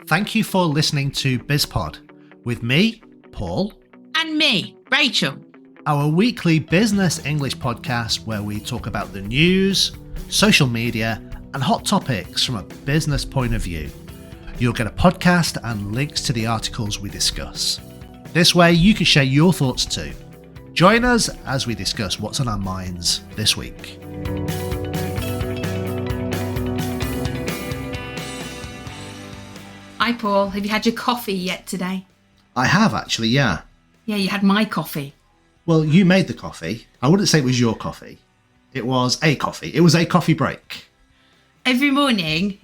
Thank you for listening to BizPod with me, Paul. And me, Rachel. Our weekly business English podcast where we talk about the news, social media, and hot topics from a business point of view. You'll get a podcast and links to the articles we discuss. This way you can share your thoughts too. Join us as we discuss what's on our minds this week. Hi Paul, have you had your coffee yet today? I have actually, yeah. Yeah, you had my coffee. Well, you made the coffee. I wouldn't say it was your coffee. It was a coffee. It was a coffee break. Every morning,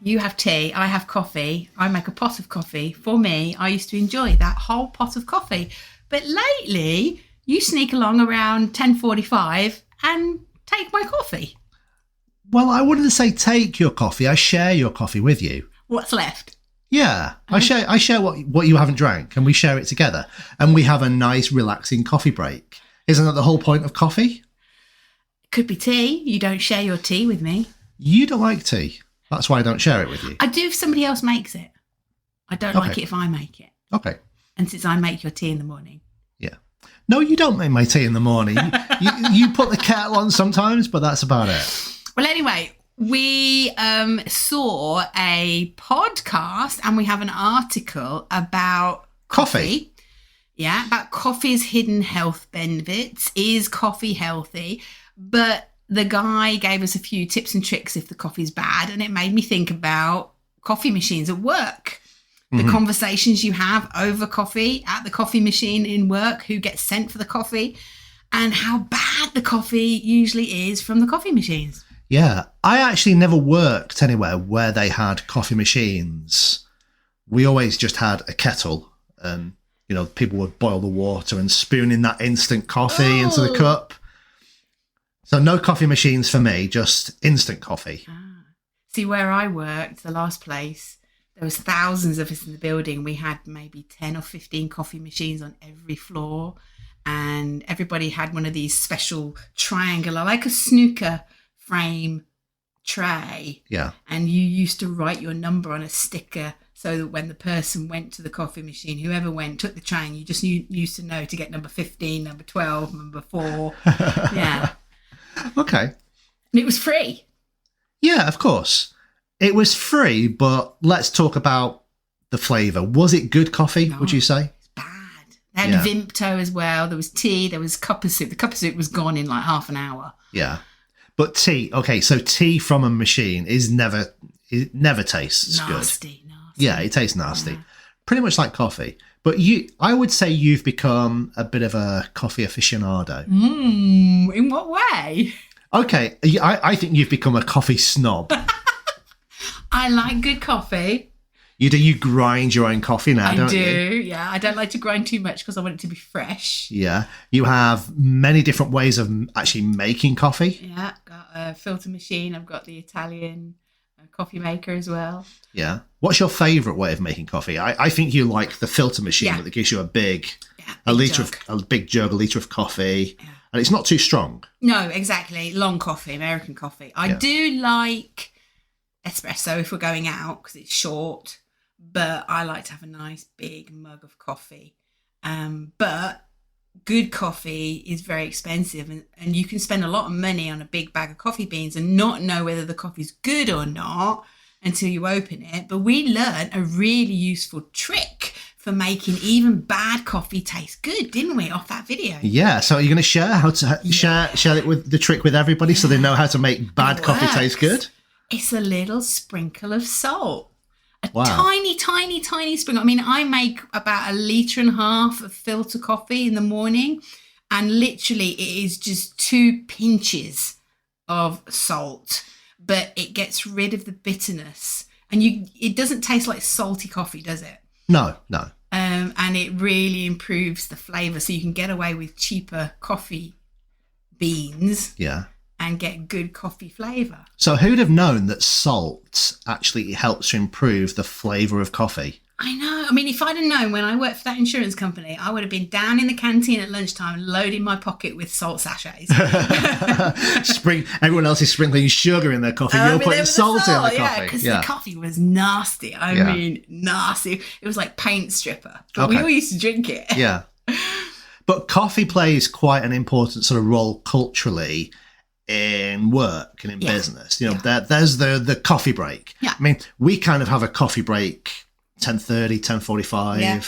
you have tea, I have coffee. I make a pot of coffee. For me, I used to enjoy that whole pot of coffee. But lately, you sneak along around 10:45 and take my coffee. Well, I wouldn't say take your coffee. I share your coffee with you. What's left? Yeah, I share what you haven't drank, and we share it together, and we have a nice, relaxing coffee break. Isn't that the whole point of coffee? Could be tea. You don't share your tea with me. You don't like tea. That's why I don't share it with you. I do if somebody else makes it. I don't like it if I make it. Okay. And since I make your tea in the morning. Yeah. No, you don't make my tea in the morning. you put the kettle on sometimes, but that's about it. Well, anyway, we saw a podcast and we have an article about coffee. Yeah, about coffee's hidden health benefits. Is coffee healthy? But the guy gave us a few tips and tricks if the coffee's bad, and it made me think about coffee machines at work. The conversations you have over coffee at the coffee machine in work, who gets sent for the coffee, and how bad the coffee usually is from the coffee machines. Yeah, I actually never worked anywhere where they had coffee machines. We always just had a kettle and, people would boil the water and spoon in that instant coffee into the cup. So no coffee machines for me, just instant coffee. See, where I worked, the last place, there was thousands of us in the building. We had maybe 10 or 15 coffee machines on every floor, and everybody had one of these special triangular, like a snooker frame tray. Yeah. And you used to write your number on a sticker so that when the person went to the coffee machine, whoever went, took the tray, and you just used to know to get number 15, number 12, number 4. Yeah. Okay. And it was free. Yeah, of course. It was free, but let's talk about the flavour. Was it good coffee, would you say? It's bad. They had Vimto as well. There was tea. There was cup of soup. The cup of soup was gone in like half an hour. Yeah. But tea, okay, so tea from a machine it never tastes good. Nasty. Yeah, it tastes nasty. Yeah. Pretty much like coffee. But I would say you've become a bit of a coffee aficionado. In what way? Okay, I think you've become a coffee snob. I like good coffee. You grind your own coffee now, don't you? I do, yeah. I don't like to grind too much because I want it to be fresh. Yeah. You have many different ways of actually making coffee. Yeah, I've got a filter machine. I've got the Italian coffee maker as well. Yeah. What's your favourite way of making coffee? I think you like the filter machine that gives you a big jug, a litre of coffee. Yeah. And it's not too strong. No, exactly. Long coffee, American coffee. I do like espresso if we're going out because it's short. But I like to have a nice big mug of coffee. But good coffee is very expensive, and you can spend a lot of money on a big bag of coffee beans and not know whether the coffee's good or not until you open it. But we learned a really useful trick for making even bad coffee taste good, didn't we, off that video? Yeah, so are you going to share how to share it with the trick with everybody so they know how to make bad coffee taste good? It's a little sprinkle of salt. Tiny, tiny, tiny sprinkle. I mean, I make about 1.5 litres of filter coffee in the morning, and literally it is just 2 pinches of salt, but it gets rid of the bitterness, and it doesn't taste like salty coffee, does it? No. And it really improves the flavour, so you can get away with cheaper coffee beans. Yeah. And get good coffee flavour. So who'd have known that salt actually helps to improve the flavour of coffee? I know. I mean, if I'd have known when I worked for that insurance company, I would have been down in the canteen at lunchtime loading my pocket with salt sachets. Everyone else is sprinkling sugar in their coffee. You're putting salt in the coffee. Yeah, because the coffee was nasty. I mean, nasty. It was like paint stripper. But we all used to drink it. Yeah. But coffee plays quite an important sort of role culturally in work and in business. You know, there's the coffee break. Yeah. I mean, we kind of have a coffee break 10:30, 10:45. Yeah.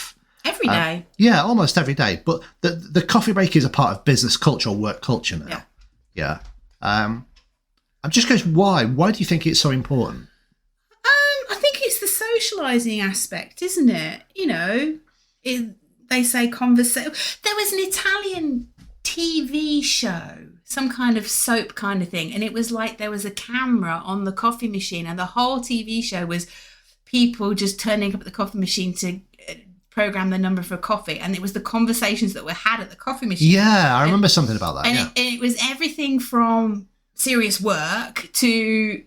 Every day. Yeah, almost every day. But the coffee break is a part of business culture or work culture now. Yeah. I'm just curious, why? Why do you think it's so important? I think it's the socialising aspect, isn't it? You know, they say conversation. There was an Italian TV show, some kind of soap kind of thing, and it was like there was a camera on the coffee machine, and the whole TV show was people just turning up at the coffee machine to program the number for coffee, and it was the conversations that were had at the coffee machine. Yeah, I remember something about that. And it was everything from serious work to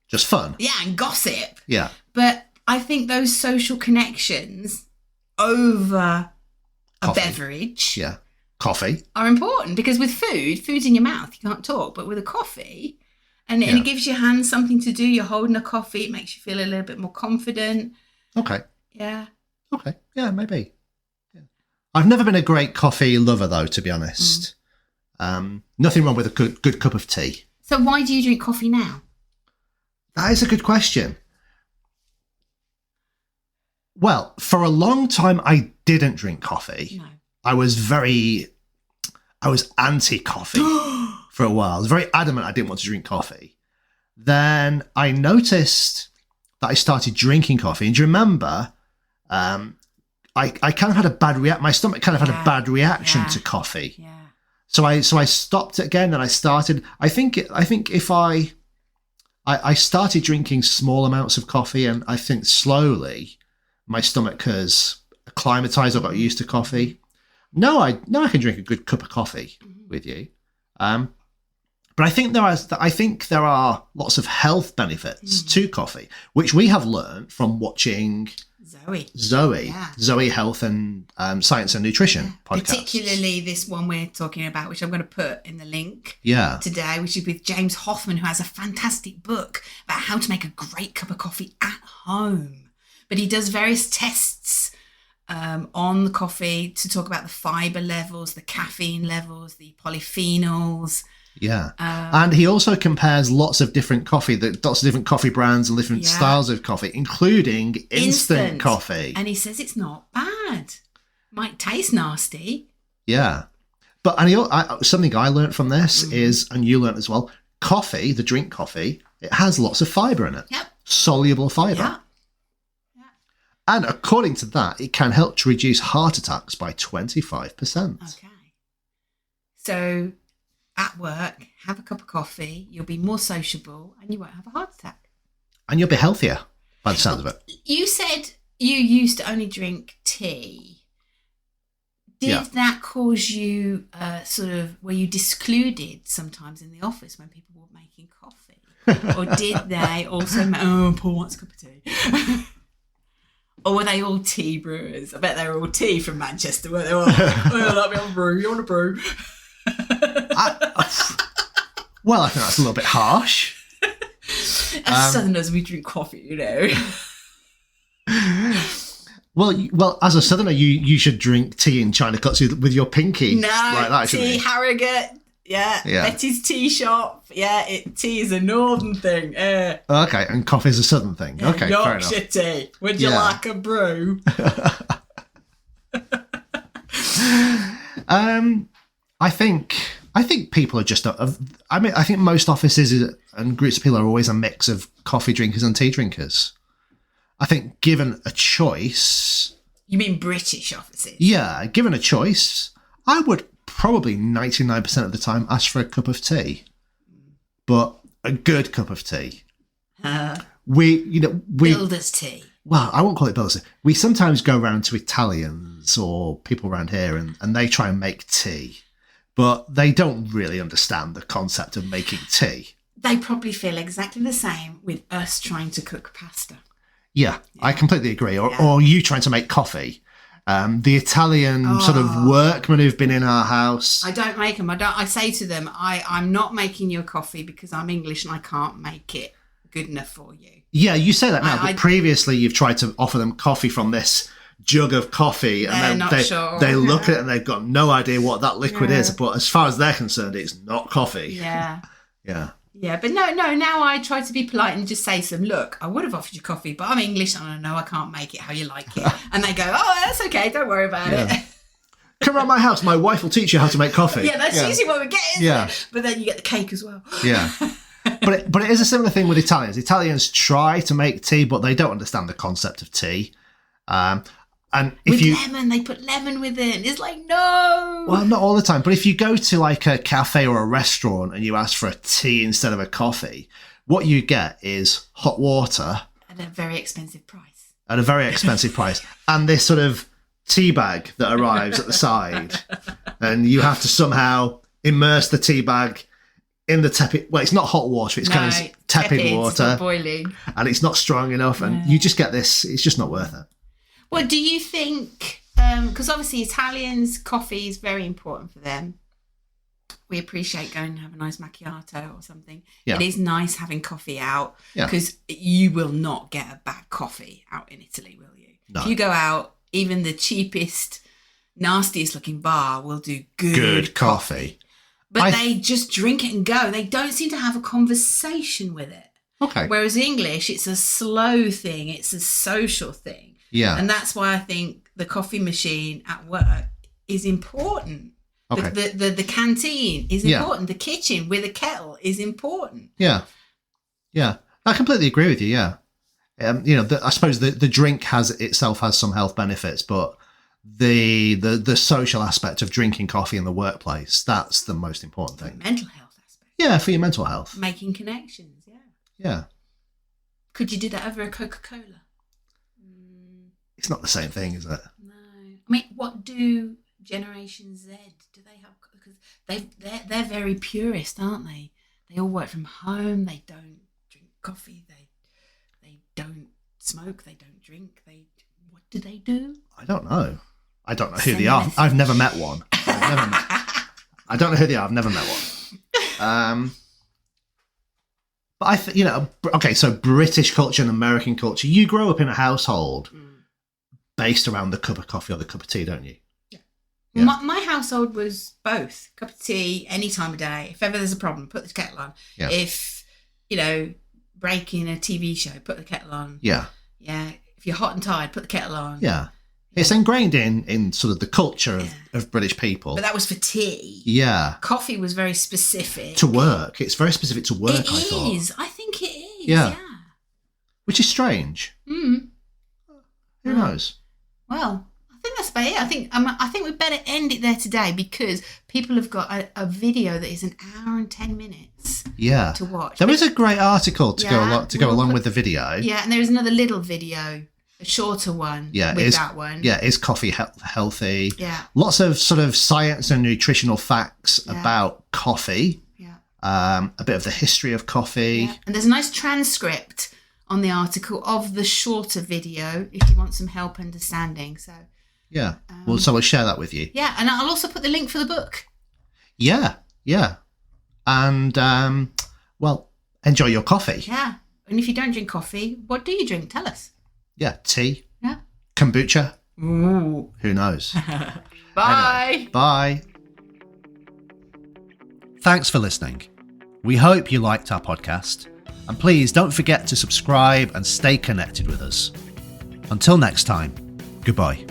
just fun. Yeah, and gossip. Yeah. But I think those social connections over a beverage coffee are important, because with food's in your mouth, you can't talk, but with a coffee and it gives your hands something to do. You're holding a coffee, it makes you feel a little bit more confident. Okay. Yeah. Okay. Yeah, maybe. Yeah. I've never been a great coffee lover, though, to be honest. Nothing wrong with a good cup of tea. So why do you drink coffee now? That is a good question. Well, for a long time, I didn't drink coffee. No. I was anti-coffee for a while. I was very adamant I didn't want to drink coffee. Then I noticed that I started drinking coffee. And do you remember, I kind of had a bad my stomach kind of had a bad reaction to coffee. Yeah. So I stopped it again, and I started. I think if I started drinking small amounts of coffee, and I think slowly my stomach has acclimatized or got used to coffee. No, I can drink a good cup of coffee with you. But I think there are lots of health benefits to coffee, which we have learned from watching Zoe Health and Science and Nutrition podcast. Particularly this one we're talking about, which I'm going to put in the link today, which is with James Hoffman, who has a fantastic book about how to make a great cup of coffee at home. But he does various tests on the coffee to talk about the fibre levels, the caffeine levels, the polyphenols. Yeah. And he also compares lots of different coffee brands and different styles of coffee, including instant coffee. And he says it's not bad. Might taste nasty. Yeah. But something I learned from this is, and you learned as well, coffee, the drink coffee, it has lots of fibre in it. Yep. Soluble fibre. Yeah. And according to that, it can help to reduce heart attacks by 25%. Okay. So at work, have a cup of coffee, you'll be more sociable, and you won't have a heart attack. And you'll be healthier, by the sounds of it. You said you used to only drink tea. Did that cause you were you discluded sometimes in the office when people were making coffee? Or did they also Paul wants a cup of tea? Or were they all tea brewers? I bet they were all tea from Manchester, weren't they? Let me have a brew. You want a brew? Well, I think that's a little bit harsh. As Southerners, we drink coffee, you know. Well, as a Southerner, you should drink tea in China cups with your pinky. No, like that, tea, Harrogate. Yeah, Betty's tea shop. Yeah, tea is a northern thing. Okay, and coffee is a southern thing. Okay, fair enough. Yorkshire tea. Would you like a brew? I think people are just. I think most offices and groups of people are always a mix of coffee drinkers and tea drinkers. I think given a choice. You mean British offices? Yeah, given a choice, I would probably 99% of the time ask for a cup of tea, but a good cup of tea. Builder's tea. Well, I won't call it builder's tea. We sometimes go around to Italians or people around here and they try and make tea, but they don't really understand the concept of making tea. They probably feel exactly the same with us trying to cook pasta. Yeah, I completely agree. Or you trying to make coffee. The Italian sort of workmen who've been in our house. I don't make them. I say to them, I'm not making you a coffee because I'm English and I can't make it good enough for you. Yeah, you say that now, but previously you've tried to offer them coffee from this jug of coffee, and then they look at it and they've got no idea what that liquid is. But as far as they're concerned, it's not coffee. Yeah. Yeah, but no, now I try to be polite and just say to them, look, I would have offered you coffee, but I'm English and I know I can't make it how you like it. And they go, oh, that's okay, don't worry about it. Come around my house, my wife will teach you how to make coffee. Yeah, that's usually what we get, isn't it? But then you get the cake as well. Yeah. But it is a similar thing with Italians. Italians try to make tea, but they don't understand the concept of tea. And if lemon, they put lemon with it. It's like, no. Well, not all the time. But if you go to like a cafe or a restaurant and you ask for a tea instead of a coffee, what you get is hot water. At a very expensive price. And this sort of tea bag that arrives at the side. And you have to somehow immerse the tea bag in the tepid... Well, it's not hot water. It's kind of tepid water. It's not boiling. And it's not strong enough. And you just get this... It's just not worth it. Well, do you think, because obviously Italians, coffee is very important for them. We appreciate going and have a nice macchiato or something. Yeah. It is nice having coffee out because you will not get a bad coffee out in Italy, will you? No. If you go out, even the cheapest, nastiest looking bar will do good coffee. But they just drink it and go. They don't seem to have a conversation with it. Okay. Whereas English, it's a slow thing. It's a social thing. Yeah. And that's why I think the coffee machine at work is important. Okay. The canteen is important. The kitchen with a kettle is important. Yeah. Yeah. I completely agree with you. Yeah. I suppose the drink itself has some health benefits, but the social aspect of drinking coffee in the workplace, that's the most important thing. The mental health aspect. Yeah, for your mental health. Making connections. Yeah. Yeah. Could you do that over a Coca-Cola? It's not the same thing, is it? No. I mean, what do Generation Z, do they have? Because they're very purist, aren't they? They all work from home. They don't drink coffee. They don't smoke. They don't drink. What do they do? I don't know. I don't know who they are. I've never met one. I don't know who they are. I've never met one. But okay, so British culture and American culture. You grow up in a household based around the cup of coffee or the cup of tea, don't you? Yeah. My household was both. Cup of tea, any time of day. If ever there's a problem, put the kettle on. Yeah. If, breaking a TV show, put the kettle on. Yeah. Yeah. If you're hot and tired, put the kettle on. Yeah. It's ingrained in sort of the culture of British people. But that was for tea. Yeah. Coffee was very specific. To work. It's very specific to work, I thought. It is. I think it is. Yeah. Which is strange. Mm. Who knows? Well, I think that's about it. I think we better end it there today because people have got a video that is an hour and 10 minutes to watch. There is a great article to go along with the video. Yeah, and there is another little video, a shorter one that one. Yeah, is coffee healthy? Yeah. Lots of sort of science and nutritional facts about coffee. Yeah. A bit of the history of coffee. Yeah. And there's a nice transcript on the article of the shorter video if you want some help understanding. So yeah, we'll share that with you. Yeah, and I'll also put the link for the book. Yeah, and enjoy your coffee. Yeah, and if you don't drink coffee, what do you drink? Tell us. Yeah, tea. Yeah, kombucha. Ooh. Who knows? Bye. Anyway, bye. Thanks for listening. We hope you liked our podcast. And please don't forget to subscribe and stay connected with us. Until next time, goodbye.